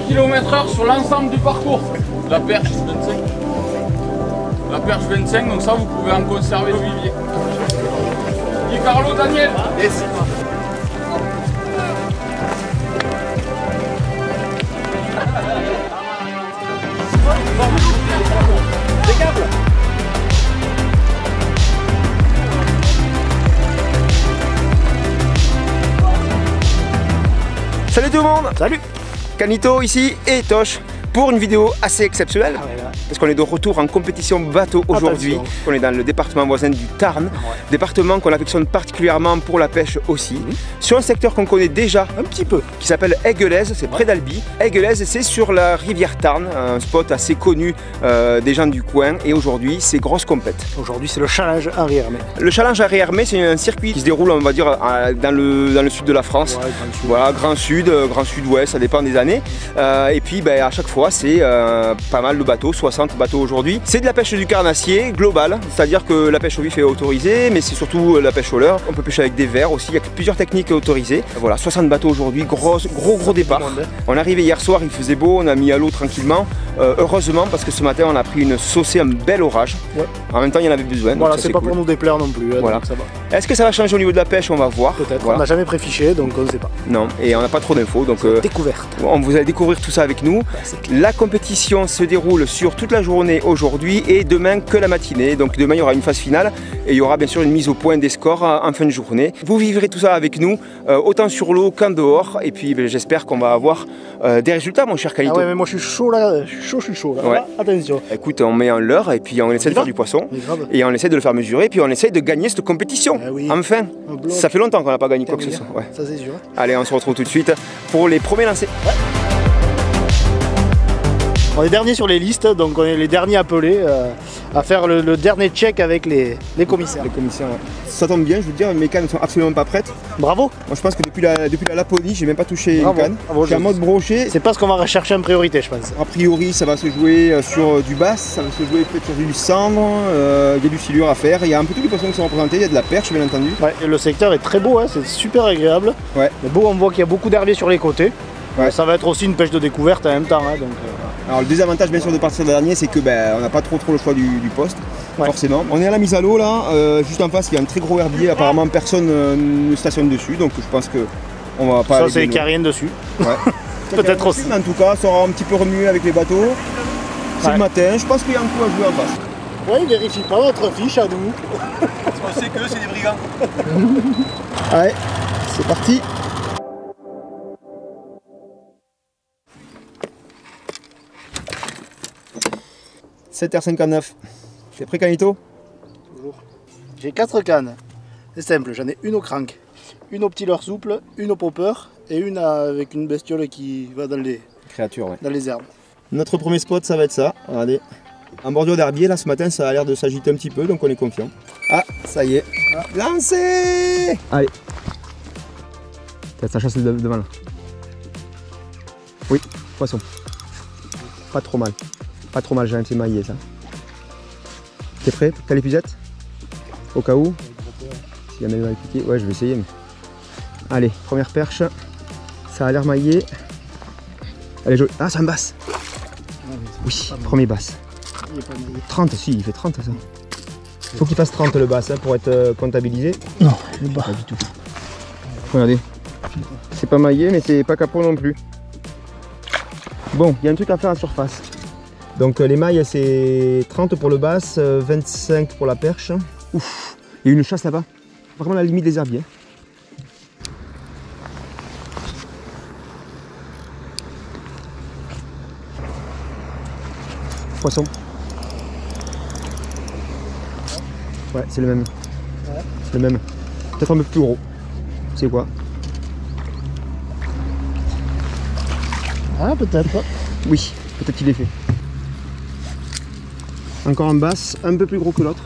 km/h sur l'ensemble du parcours. La perche 25. La perche 25, donc ça vous pouvez en conserver le vivier. Dis Carlo, Daniel. Yes. Salut tout le monde. Salut. Canito ici et Tosh pour une vidéo assez exceptionnelle. Parce qu'on est de retour en compétition bateau aujourd'hui. On est dans le département voisin du Tarn, département qu'on affectionne particulièrement pour la pêche aussi. Sur un secteur qu'on connaît déjà un petit peu, qui s'appelle Aiguelaise, c'est près d'Albi. Aiguelaise, c'est sur la rivière Tarn, un spot assez connu des gens du coin. Et aujourd'hui, c'est grosse compète. Aujourd'hui, c'est le challenge Henri Hermé. Le challenge Henri Hermé, c'est un circuit qui se déroule, on va dire, dans le sud de la France. Ouais, voilà, grand sud, grand sud-ouest, ça dépend des années. Et puis, à chaque fois, c'est pas mal de bateaux, 60 bateaux aujourd'hui. C'est de la pêche du carnassier globale, c'est-à-dire que la pêche au vif est autorisée, mais c'est surtout la pêche au leurre. On peut pêcher avec des vers aussi, il y a plusieurs techniques autorisées. Voilà, 60 bateaux aujourd'hui, gros départ. On est arrivé hier soir, il faisait beau, on a mis à l'eau tranquillement. Heureusement, parce que ce matin, on a pris une saucée, un bel orage. Ouais. En même temps, il y en avait besoin. Voilà, c'est pas cool pour nous déplaire non plus. Voilà. Ça va. Est-ce que ça va changer au niveau de la pêche? On va voir. Peut-être. Voilà. On n'a jamais préfiché, donc on ne sait pas. Non, et on n'a pas trop d'infos. Donc découverte. Vous allez découvrir tout ça avec nous. La compétition se déroule sur toute la journée aujourd'hui et demain que la matinée. Donc demain, il y aura une phase finale et il y aura bien sûr une mise au point des scores en fin de journée. Vous vivrez tout ça avec nous, autant sur l'eau qu'en dehors. Et puis j'espère qu'on va avoir des résultats, mon cher Canito. Ah ouais, mais moi je suis chaud là. Je suis chaud là. Ouais. Ah, attention. Écoute, on met un leurre et puis on essaie de faire du poisson. Et on essaie de le faire mesurer. Et puis on essaie de gagner cette compétition. Oui. Enfin, ça fait longtemps qu'on n'a pas gagné quoi que ce soit. Ouais. Ça c'est sûr. Allez, on se retrouve tout de suite pour les premiers lancers. Ouais. On est dernier sur les listes, donc on est les derniers appelés à faire le dernier check avec les commissaires. Les commissaires, ouais. Ça tombe bien, je veux dire, mes cannes ne sont absolument pas prêtes. Bravo. Moi je pense que depuis la Laponie, j'ai même pas touché une canne. Je suis en mode brochet. C'est pas ce qu'on va rechercher en priorité, je pense. A priori, ça va se jouer sur du bass, ça va se jouer peut-être sur du cendre, il y a du silure à faire. Il y a un peu tous les poissons qui sont représentés, il y a de la perche bien entendu. Ouais, et le secteur est très beau, hein, c'est super agréable. Ouais. Mais beau, on voit qu'il y a beaucoup d'herbiers sur les côtés. Ouais. Ça va être aussi une pêche de découverte en même temps. Hein, donc, Alors le désavantage bien sûr de partir dernier, c'est que on n'a pas trop le choix du poste, forcément. On est à la mise à l'eau là, juste en face il y a un très gros herbier, apparemment personne ne stationne dessus, donc je pense que on va pas. Ça c'est qu'il n'y a rien dessus. Ouais. Peut-être aussi. Mais en tout cas, ça aura un petit peu remué avec les bateaux. C'est le matin, je pense qu'il y a un coup à jouer en face. Ouais, il vérifie pas votre fiche à nous. On sait que c'est des brigands. Allez, c'est parti. « 7h59. T'es prêt, Canito? Toujours. J'ai 4 cannes. C'est simple, j'en ai une au crank, une au petit leurre souple, une au popper et une avec une bestiole qui va dans les créatures, ouais. Dans les herbes. Notre premier spot, ça va être ça. Regardez. En bordure d'herbier, là, ce matin, ça a l'air de s'agiter un petit peu, donc on est confiant. Ah, ça y est. Ah. Lancez! Allez. Ça chasse devant là. Oui, poisson. Pas trop mal. Pas trop mal, j'ai un petit maillet ça. T'es prêt? T'as l'épuisette? Au cas où? Si jamais il va piquer, ouais je vais essayer. Mais... Allez, première perche. Ça a l'air maillé. Elle est jolie. Ah c'est un basse. Oui, premier basse. 30, si il fait 30 ça. Faut qu'il fasse 30 le basse hein, pour être comptabilisé. Non, il est bas. Pas du tout. Regardez. C'est pas maillé mais c'est pas capot non plus. Bon, il y a un truc à faire en surface. Donc les mailles c'est 30 pour le basse, 25 pour la perche. Ouf, il y a une chasse là-bas, vraiment à la limite des herbiers. Poisson. Ouais, c'est le même. Ouais. C'est le même. Peut-être un peu plus gros. C'est quoi? Ah, peut-être. Oui, peut-être qu'il est fait. Encore un basse, un peu plus gros que l'autre.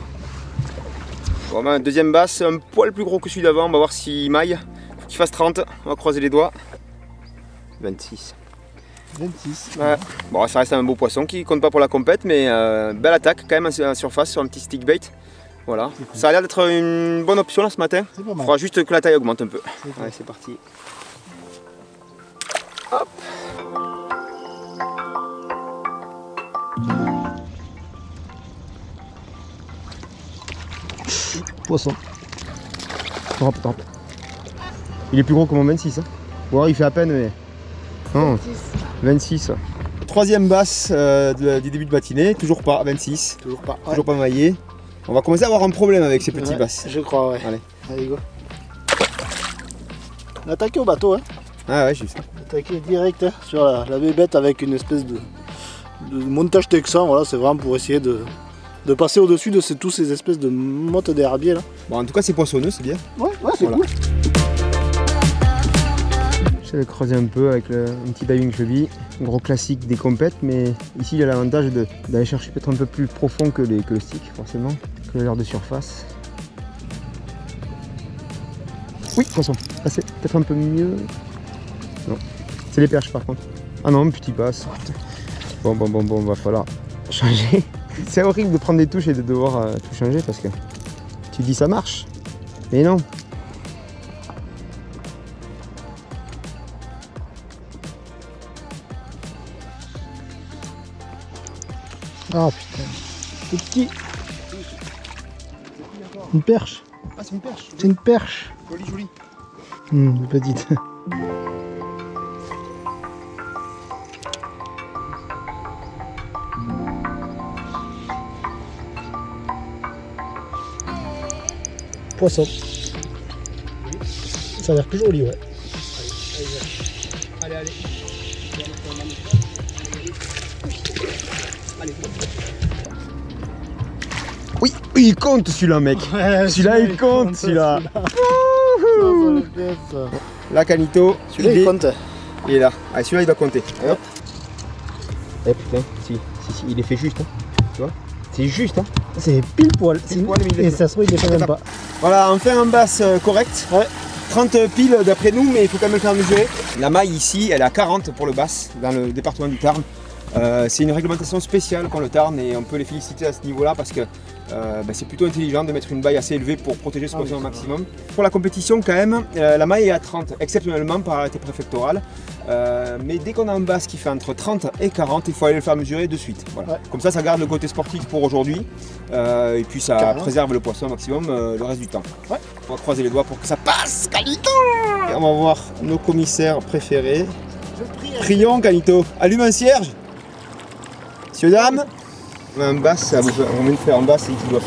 Bon, ben, deuxième basse, un poil plus gros que celui d'avant. On va voir s'il maille. Faut qu'il fasse 30. On va croiser les doigts. 26. 26. Ouais. Bon, ça reste un beau poisson qui compte pas pour la compète, mais belle attaque quand même en surface sur un petit stick bait. Voilà. Cool. Ça a l'air d'être une bonne option là ce matin. Il faudra juste que la taille augmente un peu. Allez, c'est parti. Hop. Poisson. Drop. Il est plus gros que mon 26. Hein. Ou alors il fait à peine, mais. Non, 26. Troisième basse du début de matinée, toujours pas, 26. Toujours pas. Toujours pas maillé. On va commencer à avoir un problème avec ces petits basses. Je crois, ouais. Allez, go. On a attaqué au bateau, hein. Ah ouais, j'ai vu ça. Attaqué direct hein, sur la bébête avec une espèce de montage texan. Voilà, c'est vraiment pour essayer de passer au-dessus de tous ces espèces de mottes d'herbier là. Bon, en tout cas, c'est poissonneux, c'est bien. Ouais, c'est cool. J'avais creusé un peu avec un petit diving cheville, gros classique des compètes, mais ici il a l'avantage d'aller chercher peut-être un peu plus profond que le stick, forcément, que l'air de surface. Oui, poisson, c'est peut-être un peu mieux. Non, c'est les perches par contre. Ah non, petit passe. Bon, va falloir changer. C'est horrible de prendre des touches et de devoir tout changer parce que tu dis ça marche, mais non. Ah putain, c'est petit. Une perche. Ah, c'est une perche. C'est une perche. Jolie. Petite. Poisson. Ça a l'air plus joli, ouais. Allez. Oui, il compte celui-là, mec. Ouais, celui-là, il compte, celui-là. Là, Canito, Celui-là, il compte. Il est là. Ah, celui-là, il doit compter. Hop. Eh putain, si, il est fait juste. Hein. Tu vois, c'est juste. Hein. C'est pile poil. Et ça se trouve, il ne fait même pas. Voilà, on fait un basse correct. Ouais. 30 piles d'après nous, mais il faut quand même le faire mesurer. La maille ici, elle est à 40 pour le basse dans le département du Tarn. C'est une réglementation spéciale qu'ont le Tarn et on peut les féliciter à ce niveau-là parce que c'est plutôt intelligent de mettre une maille assez élevée pour protéger ce poisson au maximum. Pour la compétition quand même, la maille est à 30, exceptionnellement par arrêté préfectoral. Mais dès qu'on a un basse qui fait entre 30 et 40, il faut aller le faire mesurer de suite. Voilà. Ouais. Comme ça garde le côté sportif pour aujourd'hui et puis ça préserve le poisson au maximum le reste du temps. Ouais. On va croiser les doigts pour que ça passe, Canito. Et on va voir nos commissaires préférés. Prions, Canito. Allume un cierge. Messieurs, dames, on a un basse, on vient de faire un basse qui doit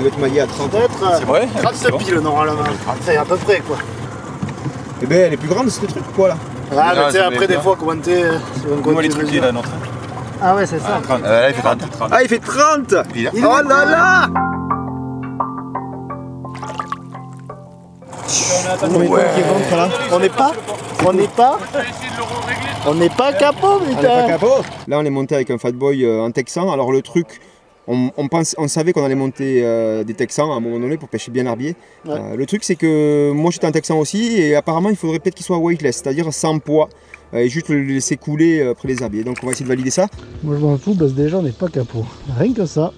être maillé à 30. C'est vrai. 30 piles normalement. C'est à peu près quoi. Eh ben elle est plus grande ce truc quoi là. Ah mais tu sais après des fois comment t'es. Comment les trucs là notre. Ah ouais c'est ça. Là il fait 30. Ah il fait 30. Oh là là. On n'est pas capot, putain. Là on est monté avec un Fat Boy en texan. Alors le truc, on savait qu'on allait monter des texans à un moment donné pour pêcher bien l'arbier. Ouais. Le truc c'est que moi j'étais en texan aussi et apparemment il faudrait peut-être qu'il soit weightless, c'est-à-dire sans poids et juste le laisser couler après les herbiers. Donc on va essayer de valider ça. Moi je m'en fous parce que déjà on n'est pas capot. Rien que ça,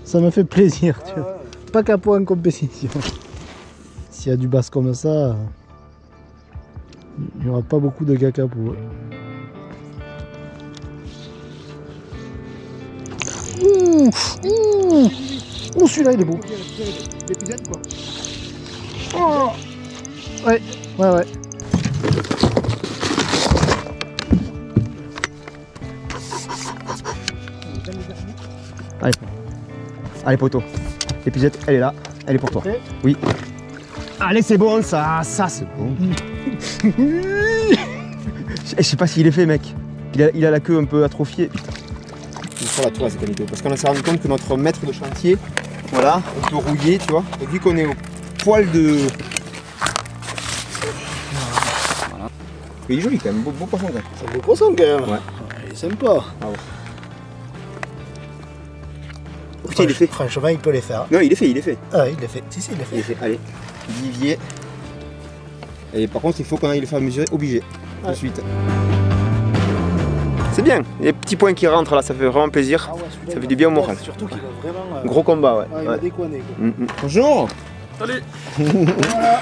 ça me fait plaisir. Tu vois. Pas capot en compétition. S'il y a du basse comme ça, il n'y aura pas beaucoup de gars capots. Oh celui-là il est beau. L'épisode quoi. Oh. Ouais. Allez poteau, l'épisode elle est là, elle est pour toi. Okay. Oui. Allez c'est bon ça c'est bon. Je sais pas s'il est fait mec. Il a la queue un peu atrophiée. Putain. Sur la toile c'est Canito. Parce qu'on s'est rendu compte que notre maître de chantier, voilà, on peut rouiller, tu vois. Et vu qu'on est au poil de. Voilà. Il est joli quand même, beau poisson quand même. C'est un beau poisson quand même. Ouais. Il est sympa. Ah ouais. Putain, il est fait. Franchement, il peut les faire. Non, il est fait. Ah, il est fait. Si, il est fait. Il est fait. Allez, vivier. Et par contre, il faut qu'on aille le faire mesurer, obligé, de suite. C'est bien, les petits points qui rentrent là, ça fait vraiment plaisir. Ah ouais, ça fait du bien au moral. Surtout qu'il va vraiment. Gros combat, ouais. Ah, il va déconner. Bonjour. Salut. Voilà.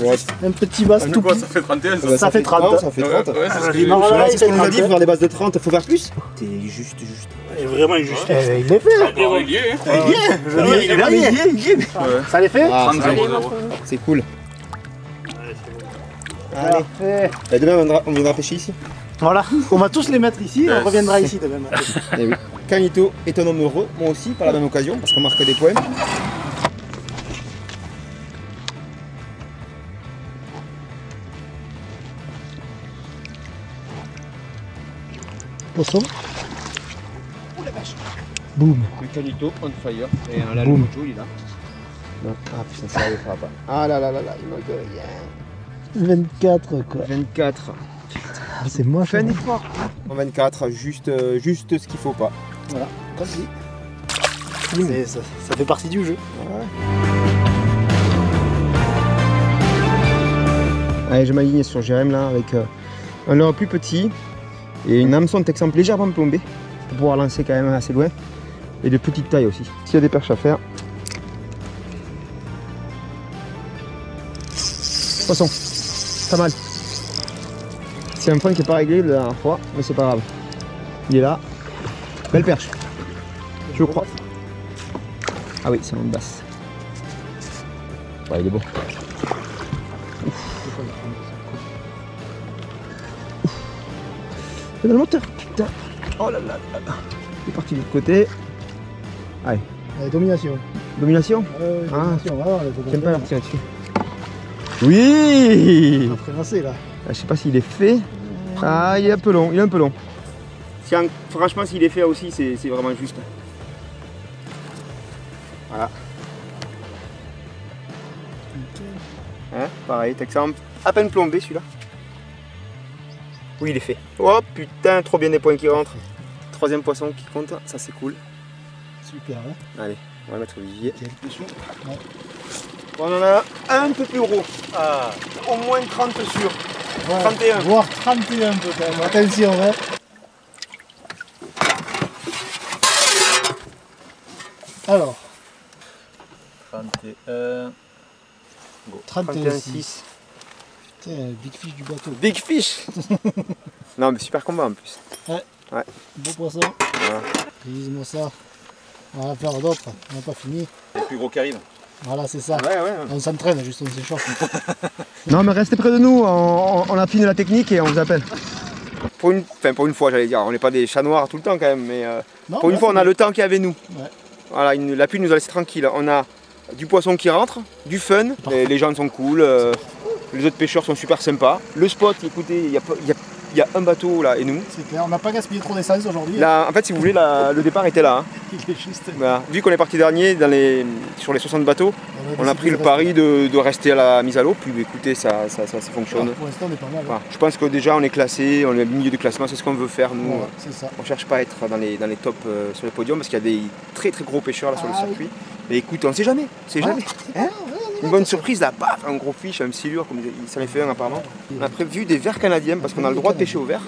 Ouais. Un petit basse tout Quoi, petit. ça fait 31 ça. Ça fait 30. Non, ça fait 30. Ouais, c'est ce que dis j'ai marrant, dit. là, C'est ce qu'on nous a dit, 30. faire des bases de 30, faut faire plus. T'es juste. C'est vraiment injuste. Il l'est fait. Bon, il y est, hein. Il est. Ça l'est fait. Ah, 30 0. c'est cool. Allez. Parfait. Et demain, on viendra pêcher ici. Voilà, on va tous les mettre ici et on reviendra ici demain. Eh oui. Canito est un homme heureux, moi aussi, par la même occasion, parce qu'on marque des points. Poisson. Boum. Le Canito on fire. Et là, Boum. le mojo, il est là. Non. Ah putain, ça ne fera pas. Ah là là là là, il manque rien. 24 quoi. 24. Ah, c'est moche. Fais un hein. effort. En 24, juste ce qu'il faut pas. Voilà, comme dit. Ça fait partie du jeu. Ouais. Allez, je m'aligne sur Jérém là avec un leurre plus petit et une hameçon de Texample légèrement plombée pour pouvoir lancer quand même assez loin et de petite taille aussi. S'il y a des perches à faire. Poisson, pas mal. C'est un point qui n'est pas réglé la dernière fois, mais c'est pas grave. Il est là. Belle perche. Je crois. Ah oui, c'est une basse. Ouais, il est beau. C'est dans le moteur, putain. Oh là là là là. Il est parti de l'autre côté. Allez, Domination. domination. Domination, voilà. J'aime pas partir là-dessus. Oui. On a prélancé là. Je sais pas s'il est fait. Ah, il est un peu long, il est un peu long. Franchement, s'il est fait aussi, c'est vraiment juste. Voilà. Hein, pareil, Texample, à peine plombé celui-là. Oui, il est fait. Oh putain, trop bien des points qui rentrent. Troisième poisson qui compte, ça c'est cool. Super, hein. Allez, on va mettre Olivier. Ouais. On en a un peu plus gros. Ah, au moins 30 sur. Ouais, 31. Voire 31 peut-être. Attention, hein. Alors, 31. 31,6. Putain, big fish du bateau. Big fish. Non mais super combat en plus. Beau poisson. Voilà. Réalise-moi ça. On va faire d'autres. On n'a pas fini. Les plus gros qui arrivent. Voilà, c'est ça. Ouais. On s'entraîne, juste on s'échauffe. Non mais restez près de nous, on affine la technique et on vous appelle. Pour une fois j'allais dire, on n'est pas des chats noirs tout le temps quand même, mais Non, pour une ouais, fois on a c'est le temps qu'il y avait nous. Ouais. Voilà, la pluie nous a laissé tranquille. On a du poisson qui rentre, du fun, les gens sont cool, les autres pêcheurs sont super sympas. Le spot, écoutez, il y a un bateau là et nous. C'est clair, on n'a pas gaspillé trop d'essence aujourd'hui. Là, en fait si vous voulez, le départ était là. Hein. Il est juste. Voilà. Vu qu'on est parti dernier sur les 60 bateaux, on a pris le pari de rester à la mise à l'eau, puis écoutez, ça fonctionne. Pour l'instant, on est pas mal. Voilà. Je pense que déjà on est classé, on est au milieu du classement, c'est ce qu'on veut faire nous. Ouais, c'est ça. On cherche pas à être dans les tops sur les podiums parce qu'il y a des très très gros pêcheurs là sur le circuit. Mais écoute, on sait jamais, Hein, une bonne surprise là, paf, un gros fiche, un silure, comme ça en fait un apparemment. On a prévu des vers canadiens parce qu'on a le droit de pêcher au vers.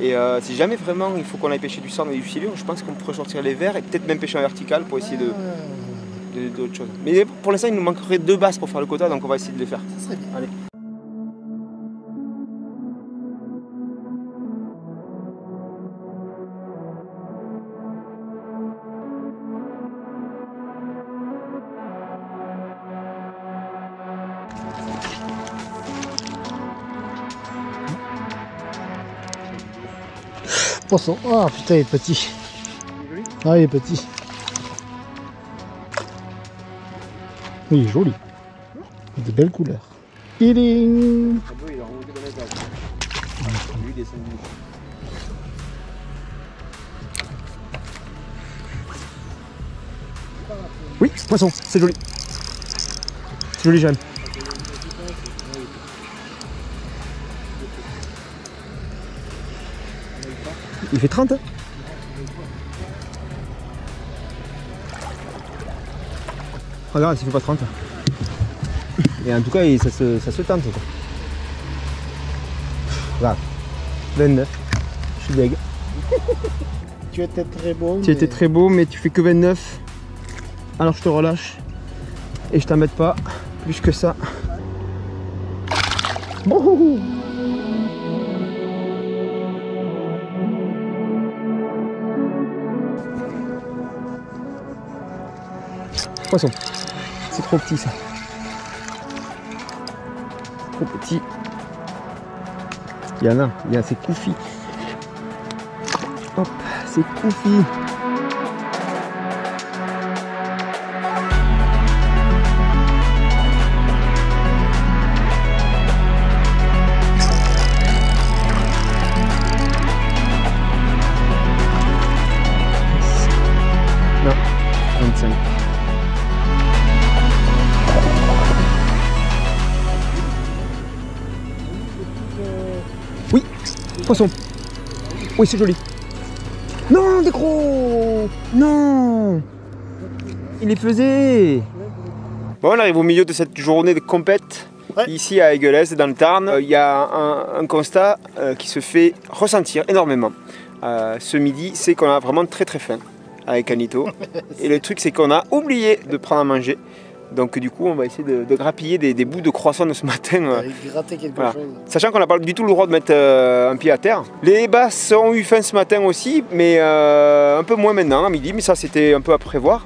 Et si jamais vraiment il faut qu'on aille pêcher du sardin et du silure, je pense qu'on pourrait sortir les vers et peut-être même pêcher en vertical pour essayer d'autres choses. Mais pour l'instant il nous manquerait 2 basses pour faire le quota, donc on va essayer de les faire. Ça serait bien. Allez. Poisson. Ah putain, il est petit. Ah, il est petit. Il est joli. Il a de belles couleurs. Kidding. Oui, poisson, c'est joli. C'est joli, j'aime. Il fait 30 hein. Regarde, s'il fait pas 30. Et en tout cas, ça se tente quoi. Voilà. 29. Je suis deg. Tu étais très beau. Tu étais très beau, mais tu fais que 29. Alors je te relâche. Et je t'embête pas plus que ça. Bon. Poisson. C'est trop petit ça. Trop petit. Il y en a, c'est Koufi. Hop, c'est Koufi. Non, 25. Oui, poisson. Oui, c'est joli. Non, des gros. Non. Il les faisait. Bon, on arrive au milieu de cette journée de compète. Ouais. Ici à Aiguelès, dans le Tarn. Il y a un constat qui se fait ressentir énormément. Ce midi, c'est qu'on a vraiment très faim avec Anito. Et le truc, c'est qu'on a oublié de prendre à manger. Donc du coup, on va essayer de grappiller des bouts de croissant de ce matin. Gratter quelque chose. Sachant qu'on n'a pas du tout le droit de mettre un pied à terre. Les basses ont eu faim ce matin aussi, mais un peu moins maintenant, à midi. Mais ça, c'était un peu à prévoir.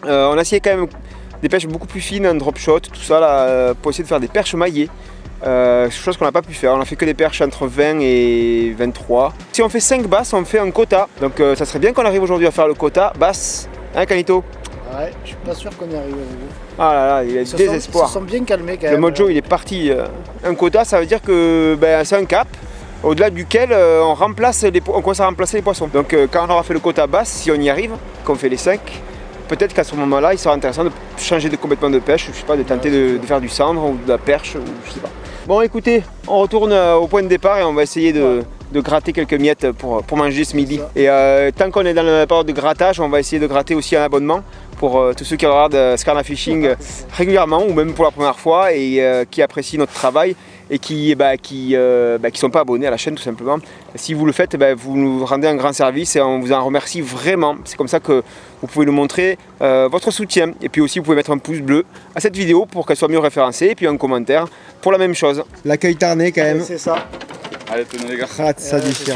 On a essayé quand même des pêches beaucoup plus fines, un drop shot, tout ça, là, pour essayer de faire des perches maillées. Chose qu'on n'a pas pu faire. On a fait que des perches entre 20 et 23. Si on fait 5 basses, on fait un quota. Donc ça serait bien qu'on arrive aujourd'hui à faire le quota basse. Hein, Canito? Ouais, je suis pas sûr qu'on y arrive. Ah là là, il y a du désespoir. Ils se sont bien calmés quand même. Le mojo, il est parti. Un quota, ça veut dire que c'est un cap au-delà duquel on commence à remplacer les poissons. Donc quand on aura fait le quota basse, si on y arrive, qu'on fait les 5, peut-être qu'à ce moment-là, il sera intéressant de changer complètement de pêche, je sais pas, de tenter de faire du cendre ou de la perche, ou je sais pas. Bon, écoutez, on retourne au point de départ et on va essayer de gratter quelques miettes pour manger ce midi. Et tant qu'on est dans la période de grattage, on va essayer de gratter aussi un abonnement pour tous ceux qui regardent Skarna Fishing régulièrement ou même pour la première fois et qui apprécient notre travail et qui sont pas abonnés à la chaîne tout simplement. Si vous le faites, vous nous rendez un grand service et on vous en remercie vraiment. C'est comme ça que vous pouvez nous montrer votre soutien. Et puis aussi vous pouvez mettre un pouce bleu à cette vidéo pour qu'elle soit mieux référencée et puis un commentaire pour la même chose. L'accueil tarnais quand même. C'est ça. Allez, tenez les gars. Ça déchire.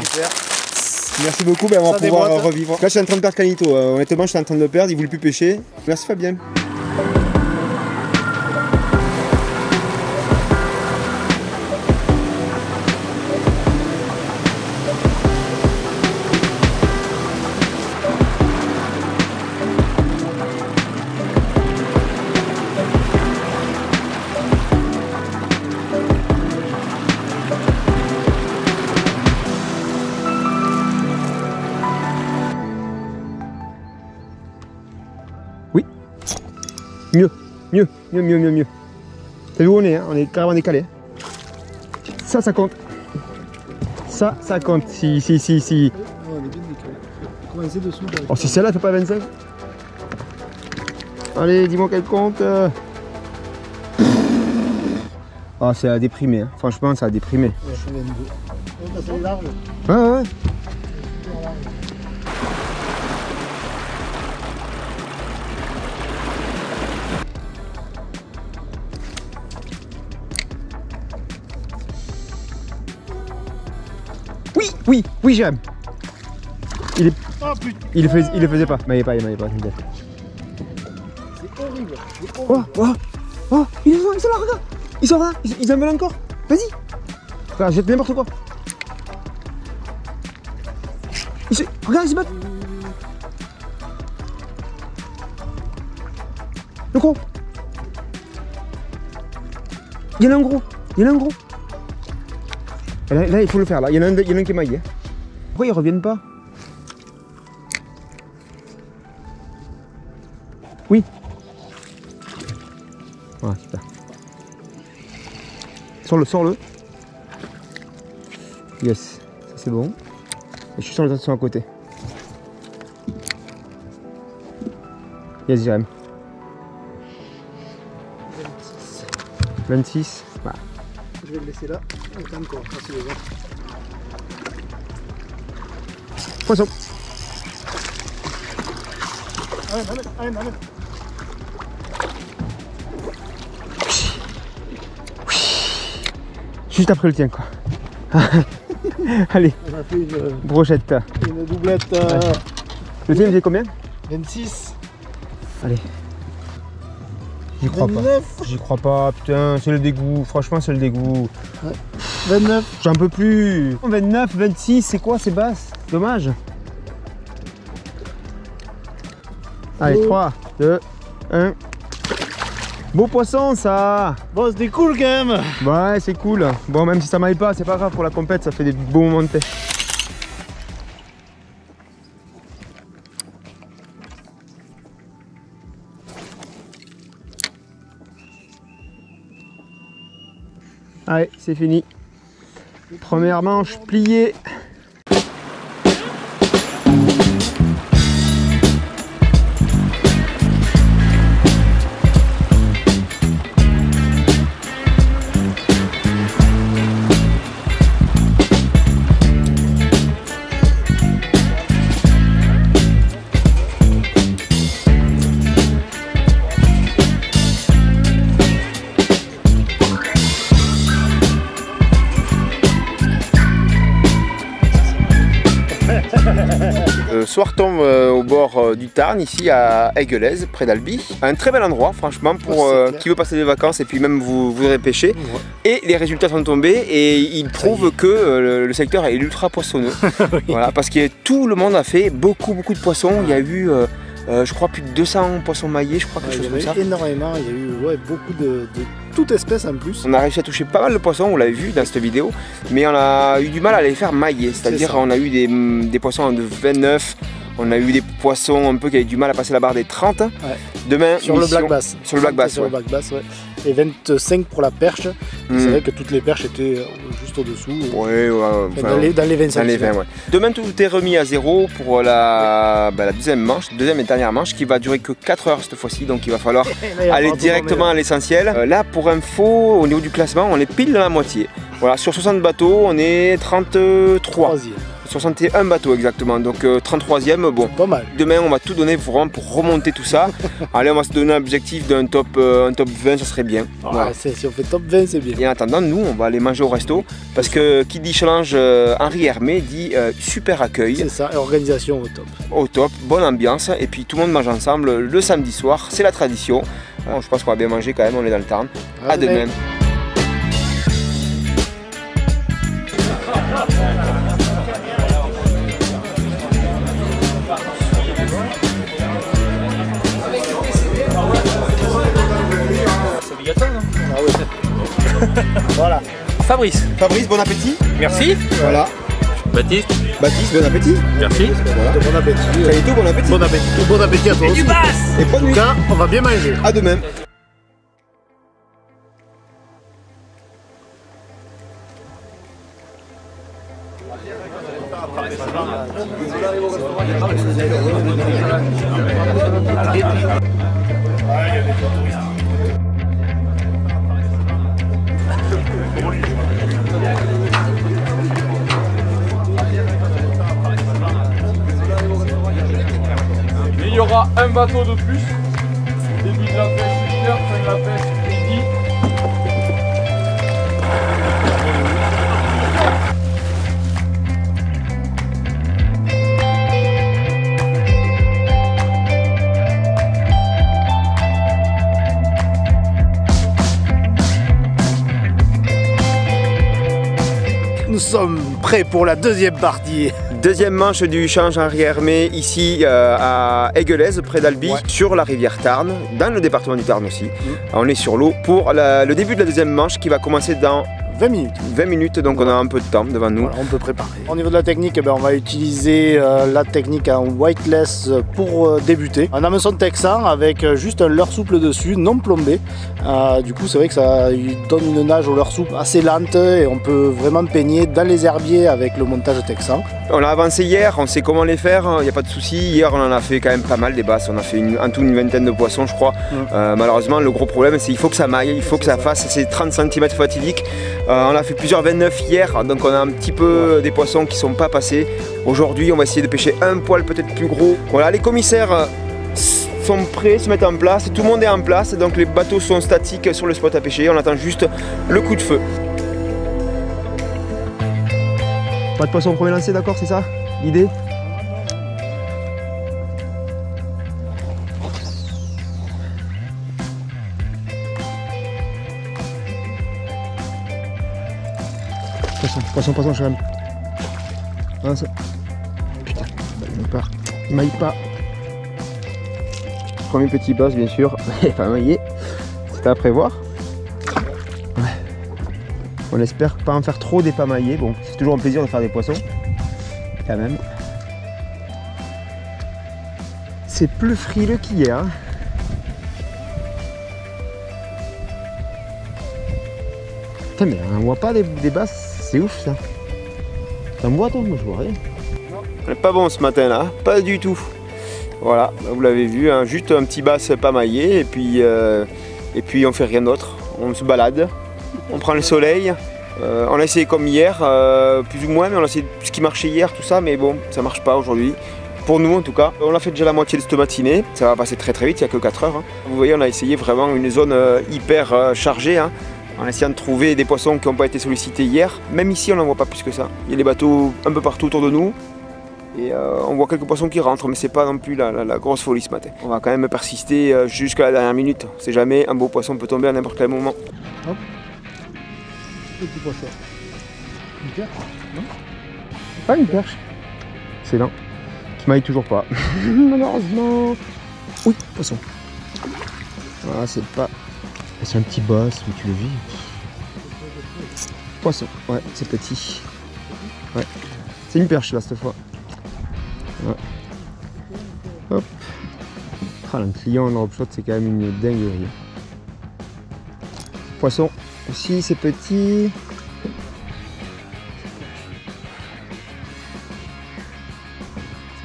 Merci beaucoup, on va pouvoir revivre. Là je suis en train de perdre Canito, honnêtement je suis en train de le perdre, il voulait plus pêcher. Merci Fabien. Mieux. T'as vu où on est, hein, on est carrément décalé. Ça compte. Ça compte. Si. On est bien décalé. Commencez dessous. Oh, si celle-là fait pas 25. Allez, dis-moi qu'elle compte. Ah, ça a déprimé, hein. Franchement, ça a déprimé. C'est large. Ouais. Oui, j'aime. Il le faisait pas. Il m'avait pas, je me dis. C'est horrible. Oh, ils sont là, regarde. Ils sont là, ils en veulent encore. Vas-y. Regarde, jette n'importe quoi. Regarde, ils se battent. Le gros. Il y en a un gros. Là, il faut le faire, là. Il y en a un qui est maillé. Pourquoi ils reviennent pas? Oui. Voilà, super. Sors-le. Yes, ça c'est bon. Et je suis sur les attentions à côté. Yes, Jérém. 26. Voilà. Je vais le laisser là. Attends encore. Poisson. Allez. Juste après le tien quoi. Allez, On a fait brochette. une doublette Le tien il faisait combien? 26. Allez. J'y crois 29. pas. J'y crois pas, putain, c'est le dégoût. Franchement, c'est le dégoût. 29. J'en peux plus. 29, 26, c'est quoi ces basses? Dommage. Allez, 3, 2, 1. Beau poisson ça. Bon, c'était cool quand même. Ouais, c'est cool. Bon, même si ça m'aille pas, c'est pas grave pour la compète, ça fait des beaux moments de pêche. Allez, c'est fini. Première manche pliée. Le soir tombe au bord du Tarn, ici à Aiguelaise, près d'Albi. Un très bel endroit, franchement, pour qui veut passer des vacances et puis même vous voudrez pêcher. Ouais. Et les résultats sont tombés et ils prouvent que le secteur est ultra poissonneux. Oui. Voilà, parce que tout le monde a fait beaucoup de poissons. Il y a eu, je crois, plus de 200 poissons maillés, je crois, quelque chose comme ça. Énormément, il y a eu beaucoup de toute espèce en plus. On a réussi à toucher pas mal de poissons, vous l'avez vu dans cette vidéo, mais on a eu du mal à les faire mailler, c'est-à-dire on a eu des poissons de 29, on a eu des poissons un peu qui avaient du mal à passer la barre des 30. Ouais. Demain, sur le black bass. Sur le black bass, sur le black bass, ouais. Et 25 pour la perche. C'est vrai que toutes les perches étaient juste au-dessous. Ouais, dans les 25. Dans les 20, ouais. Demain, tout est remis à zéro pour la deuxième et dernière manche qui va durer que 4 heures cette fois-ci. Donc il va falloir aller directement à l'essentiel. Là, pour info, au niveau du classement, on est pile dans la moitié. Voilà, sur 60 bateaux, on est 33. 61 bateaux exactement, donc 33e, bon. Pas mal. Demain on va tout donner vraiment pour remonter tout ça. Allez, on va se donner un objectif d'un top 20, ça serait bien. Oh, voilà. Si on fait top 20, c'est bien. Et en attendant, nous on va aller manger au resto, parce que qui dit challenge Henri Hermé dit super accueil. C'est ça, et organisation au top. Au top, bonne ambiance, et puis tout le monde mange ensemble le samedi soir, c'est la tradition. Bon, je pense qu'on va bien manger quand même, on est dans le Tarn. À demain. Voilà. Fabrice, bon appétit. Merci. Voilà. Baptiste, bon appétit. merci. Voilà. Bon appétit. Salut, bon appétit. Bon appétit. Bon appétit à toi aussi. Et bonne nuit. En tout cas, on va bien manger. À demain. Il y aura un bateau de plus. Début de la pêche 8h, fin de la pêche midi. Nous sommes prêts pour la deuxième partie. Deuxième manche du challenge Henri Hermé, ici à Aiguelaise, près d'Albi, sur la rivière Tarn, dans le département du Tarn aussi. On est sur l'eau pour le début de la deuxième manche qui va commencer dans 20 minutes. 20 minutes, donc on a un peu de temps devant nous. Voilà, on peut préparer. Au niveau de la technique, on va utiliser la technique en weightless pour débuter. Un hameçon texan avec juste un leurre souple dessus, non plombé. Du coup, c'est vrai que ça donne une nage au leurre souple assez lente et on peut vraiment peigner dans les herbiers avec le montage texan. On a avancé hier, on sait comment les faire, il n'y a pas de souci. Hier, on en a fait quand même pas mal des basses. On a fait en tout une vingtaine de poissons, je crois. Malheureusement, le gros problème, c'est qu'il faut que ça maille, il faut que ça fasse ces 30 cm fatidiques. On a fait plusieurs 29 hier, donc on a un petit peu des poissons qui ne sont pas passés. Aujourd'hui, on va essayer de pêcher un poil peut-être plus gros. Voilà, les commissaires sont prêts, se mettent en place, tout le monde est en place, donc les bateaux sont statiques sur le spot à pêcher. On attend juste le coup de feu. Pas de poisson au premier lancer, d'accord, c'est ça l'idée? Poisson, je l'aime. Ah, ça... Putain, il maille pas. Premier petit boss, bien sûr, pas maillé. C'était à prévoir. Ouais. On espère pas en faire trop des pas maillés. Bon, c'est toujours un plaisir de faire des poissons. Quand même. C'est plus frileux qu'hier. Hein. Putain, mais on voit pas des basses, c'est ouf ça. T'en vois toi? Moi je vois rien. On n'est pas bon ce matin là, pas du tout. Voilà, vous l'avez vu, hein, juste un petit basse pas maillé et puis on fait rien d'autre. On se balade, on prend le soleil. On a essayé comme hier, plus ou moins, mais on a essayé ce qui marchait hier, tout ça, mais bon, ça marche pas aujourd'hui. Pour nous en tout cas, on a fait déjà la moitié de cette matinée, ça va passer très vite, il n'y a que 4 heures. Hein. Vous voyez, on a essayé vraiment une zone hyper chargée, hein, en essayant de trouver des poissons qui n'ont pas été sollicités hier. Même ici, on n'en voit pas plus que ça. Il y a des bateaux un peu partout autour de nous. Et on voit quelques poissons qui rentrent, mais c'est pas non plus la grosse folie ce matin. On va quand même persister jusqu'à la dernière minute. On sait jamais, un beau poisson peut tomber à n'importe quel moment. Hop. Petit poisson. Une perche? Non? Pas une perche. Excellent. Qui maille toujours pas. Malheureusement. Oui, poisson. Voilà, c'est pas... C'est un petit boss, mais tu le vis. Poisson, ouais, c'est petit. Ouais. C'est une perche là cette fois. Ouais. Hop. Ah, un client en drop shot, c'est quand même une dinguerie. Poisson, aussi c'est petit.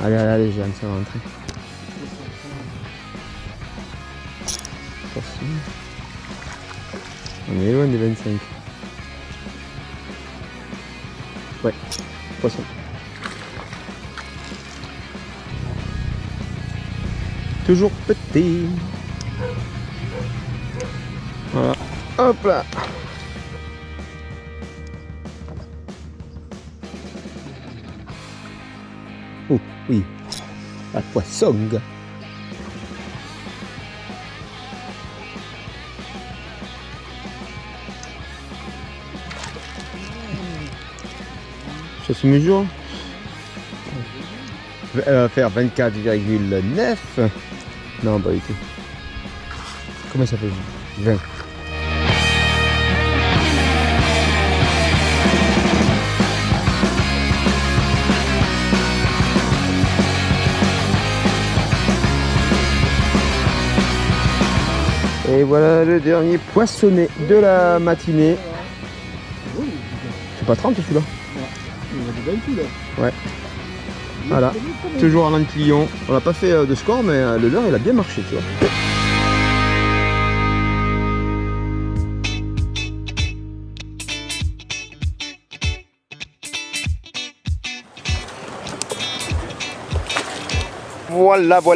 Allez, Jeanne, ça va rentrer. Poisson. On est loin des 25. Ouais, poisson. Toujours petit. Voilà. Hop là. Oh oui. La poisson. Ça se mesure. Elle va faire 24,9. Non, pas du tout. Comment ça fait 20. Et voilà le dernier poissonnet de la matinée. C'est pas 30 celui-là? Ouais. Voilà, toujours à l'Antillon. On n'a pas fait de score, mais le leurre il a bien marché, tu vois.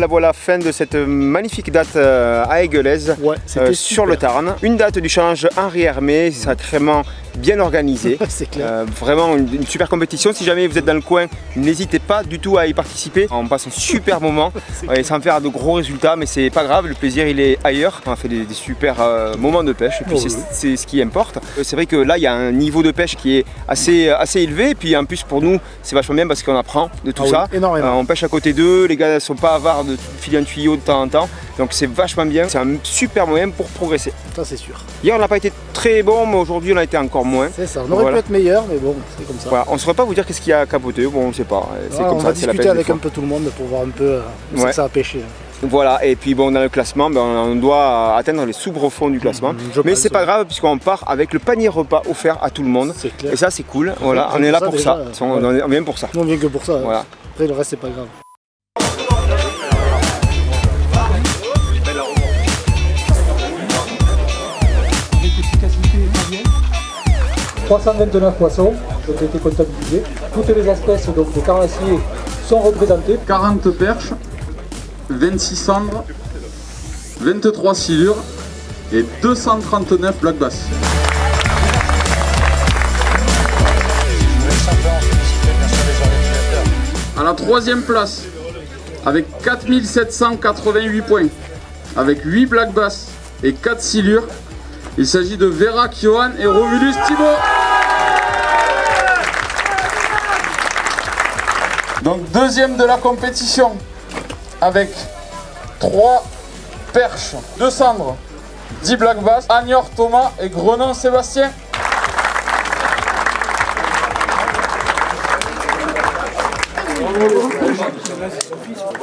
Voilà, fin de cette magnifique date à Aiguelaise, ouais, sur le Tarn. Une date du challenge Henri Hermé, sacrément bien organisé. C'est clair. Vraiment une super compétition. Si jamais vous êtes dans le coin, n'hésitez pas du tout à y participer. On passe un super moment sans faire de gros résultats, mais c'est pas grave, le plaisir il est ailleurs. On a fait des super moments de pêche et puis c'est ce qui importe. C'est vrai que là il y a un niveau de pêche qui est assez élevé, et puis en plus pour nous c'est vachement bien parce qu'on apprend de tout ça. Énormément. On pêche à côté d'eux, les gars ne sont pas avares de filer un tuyau de temps en temps, donc c'est vachement bien. C'est un super moyen pour progresser. Ça c'est sûr. Hier on n'a pas été très bon, mais aujourd'hui on a été encore moins. C'est ça, on aurait pu être meilleur, mais bon, c'est comme ça. Voilà, on ne saurait pas vous dire qu'est-ce qui a capoté, bon on ne sait pas. C'est comme on ça, va discuter avec un peu tout le monde pour voir un peu où ça a pêché. Voilà, et puis bon, dans le classement, on doit atteindre les soubresauts du classement. Mais c'est pas grave, puisqu'on part avec le panier repas offert à tout le monde. Et ça c'est cool, voilà, on est là pour ça. On vient pour ça. On vient que pour ça. Voilà. Après le reste c'est pas grave. « 329 poissons ont été comptabilisés. Toutes les espèces donc, de carnassiers sont représentées. 40 perches, 26 cendres, 23 silures et 239 black bass. troisième place, avec 4788 points, avec 8 black bass et 4 silures, il s'agit de Vera Kiohan et Romulus Thibault. Donc deuxième de la compétition, avec 3 perches, 2 cendres, 10 black bass, Agnor Thomas et Grenon Sébastien.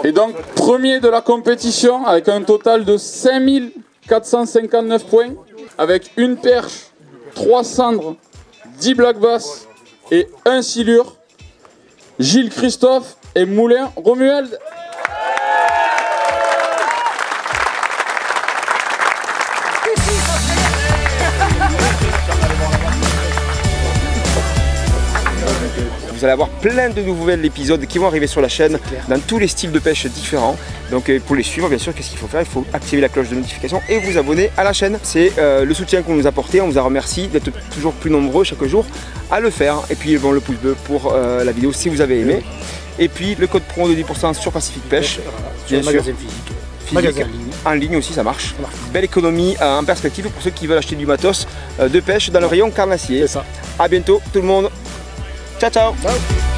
Et donc premier de la compétition avec un total de 5459 points, avec une perche, 3 cendres, 10 black bass et 1 silure, Gilles Christophe et Moulin Romuald. Vous allez avoir plein de nouvelles épisodes qui vont arriver sur la chaîne dans tous les styles de pêche différents. Donc pour les suivre, bien sûr, qu'est-ce qu'il faut faire? Il faut activer la cloche de notification et vous abonner à la chaîne. C'est le soutien qu'on nous a apporté. On vous a remercié d'être toujours plus nombreux chaque jour à le faire. Et puis bon, le pouce bleu pour la vidéo si vous avez aimé. Et puis le code promo de 10% sur Pacific Pêche. Bien sûr. Magasin physique. Magasin en ligne aussi, ça marche. Belle économie en perspective pour ceux qui veulent acheter du matos de pêche dans le rayon carnassier. C'est ça. A bientôt tout le monde. Ciao, ciao. Ciao.